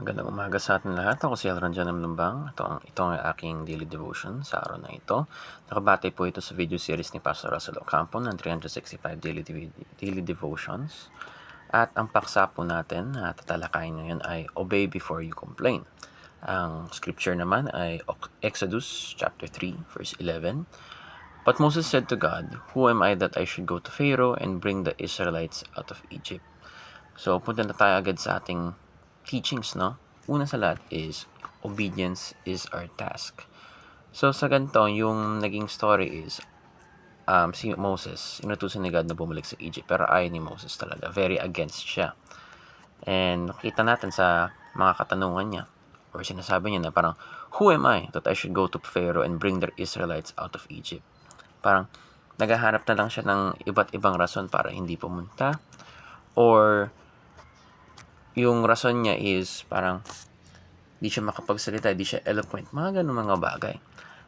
Magandang umaga sa ating lahat. Ako si Elron Janam Lumbang. Ito ang aking daily devotion sa araw na ito. Nakabatay po ito sa video series ni Pastor Russell Ocampo ng 365 daily devotions. At ang paksa po natin na tatalakayin ngayon ay Obey Before You Complain. Ang scripture naman ay Exodus chapter 3 verse 11. But Moses said to God, "Who am I that I should go to Pharaoh and bring the Israelites out of Egypt?" So, punta na tayo agad sa ating teachings, no? Una sa lahat is, obedience is our task. So, sa ganito, yung naging story is, si Moses, inutusan ni God na bumalik sa Egypt, pero ayaw ni Moses talaga. Very against siya. And nakita natin sa mga katanungan niya, or sinasabi niya na parang, "Who am I that I should go to Pharaoh and bring the Israelites out of Egypt?" Parang, naghahanap na lang siya ng iba't ibang rason para hindi pumunta, or yung rason niya is parang di siya makapagsalita, di siya eloquent, mga ganun mga bagay.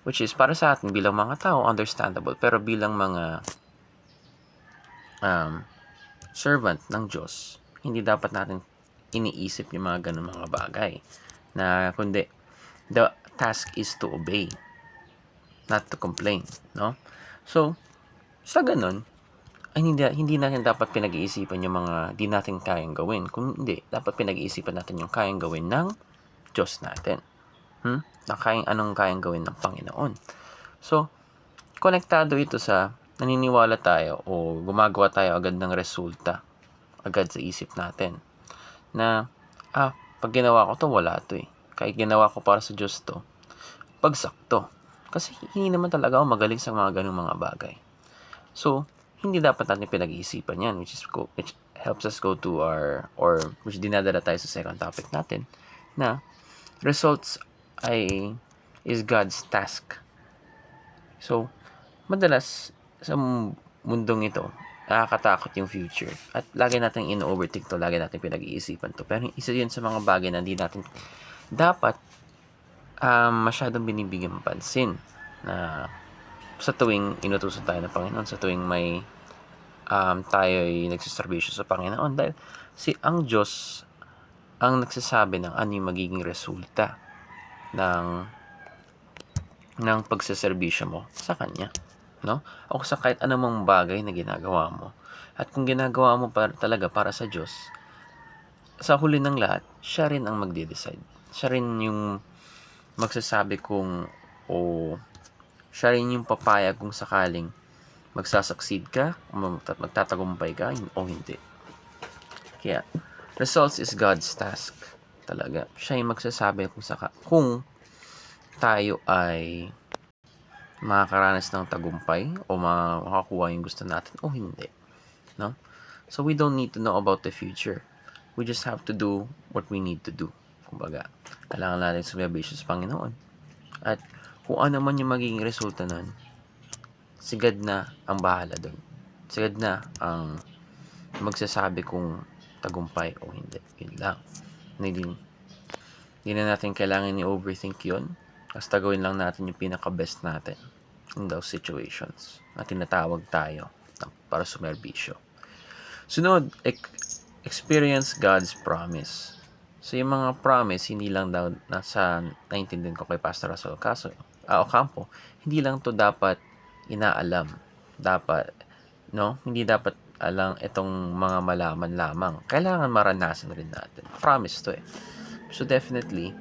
Which is, para sa atin bilang mga tao, understandable. Pero bilang mga servant ng Diyos, hindi dapat natin iniisip yung mga ganun mga bagay. Na kundi, the task is to obey, not to complain. No? So, sa ganun, ay hindi natin dapat pinag-iisipan yung mga di natin kayang gawin. Kung hindi, dapat pinag-iisipan natin yung kayang gawin ng Diyos natin. Anong kayang gawin ng Panginoon. So, konektado ito sa naniniwala tayo o gumagawa tayo agad ng resulta agad sa isip natin. Na, pag ginawa ko to, wala to eh. Kahit ginawa ko para sa Diyos to, bagsak to. Kasi hindi naman talaga ako magaling sa mga ganung mga bagay. So, hindi dapat natin pinag-iisipan yan, which helps us go to which dinadala tayo sa second topic natin, na results is God's task. So, madalas sa mundong ito, nakakatakot yung future. At lagi natin in-overthink to, lagi natin pinag-iisipan to. Pero isa yun sa mga bagay na hindi natin dapat masyadong binibigyan pansin na sa tuwing inutusan tayo ng Panginoon, sa tuwing may tayo ay nagsiservisyo sa Panginoon, dahil ang Diyos ang nagsasabi ng ano yung magiging resulta ng pagseserbisyo mo sa Kanya, no? O sa kahit anumang bagay na ginagawa mo. At kung ginagawa mo talaga para sa Diyos, sa huli ng lahat, siya rin ang magde-decide. Siya rin yung magsasabi siya rin yung papayag kung sakaling magsasucceed ka, o magtatagumpay ka, o hindi. Kaya, results is God's task. Talaga. Siya yung magsasabi kung tayo ay makakaranas ng tagumpay o makakuha yung gusto natin o hindi. No? So, we don't need to know about the future. We just have to do what we need to do. Kumbaga, kailangan natin sumabisyo sa Panginoon. At kung ano man yung magiging resulta nun, si God na ang bahala dun. Si God na ang magsasabi kung tagumpay o hindi. Yun lang. Hindi na natin kailangan i-overthink yun. Basta gawin lang natin yung pinaka-best natin in those situations na tinatawag tayo para sumerbisyo. Sunod, experience God's promise. So, yung mga promise, hindi lang daw naintindihan ko kay Pastor Russell Ocampo, hindi lang to dapat inaalam. Hindi dapat alang itong mga malaman lamang. Kailangan maranasan rin natin. Promise to eh. So, definitely,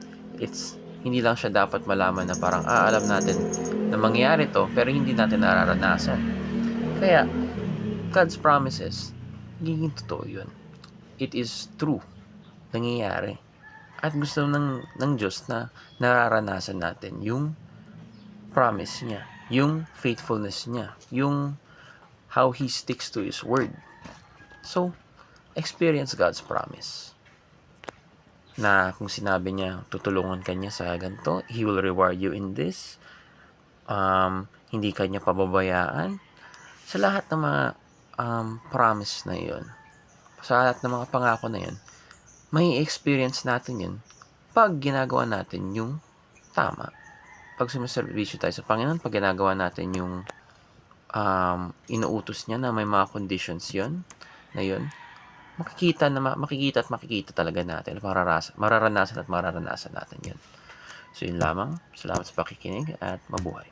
hindi lang siya dapat malaman na parang alam natin na mangyayari to, pero hindi natin nararanasan. Kaya, God's promises, higiging totoo yun. It is true. Nangyayari. At gusto ng Diyos na nararanasan natin yung promise niya, yung faithfulness niya, yung how He sticks to His word. So, experience God's promise. Na kung sinabi niya, tutulungan ka niya sa ganito, He will reward you in this. Hindi ka niya pababayaan. Sa lahat ng mga promise na yun, sa lahat ng mga pangako na yun, may experience natin yun pag ginagawa natin yung tama. Pag sumiservisyo tayo sa Panginoon, pag ginagawa natin yung inuutos niya na may mga conditions yun, makikita at makikita talaga natin, mararanasan at mararanasan natin 'yun. So 'yun lamang, salamat sa pakikinig at mabuhay.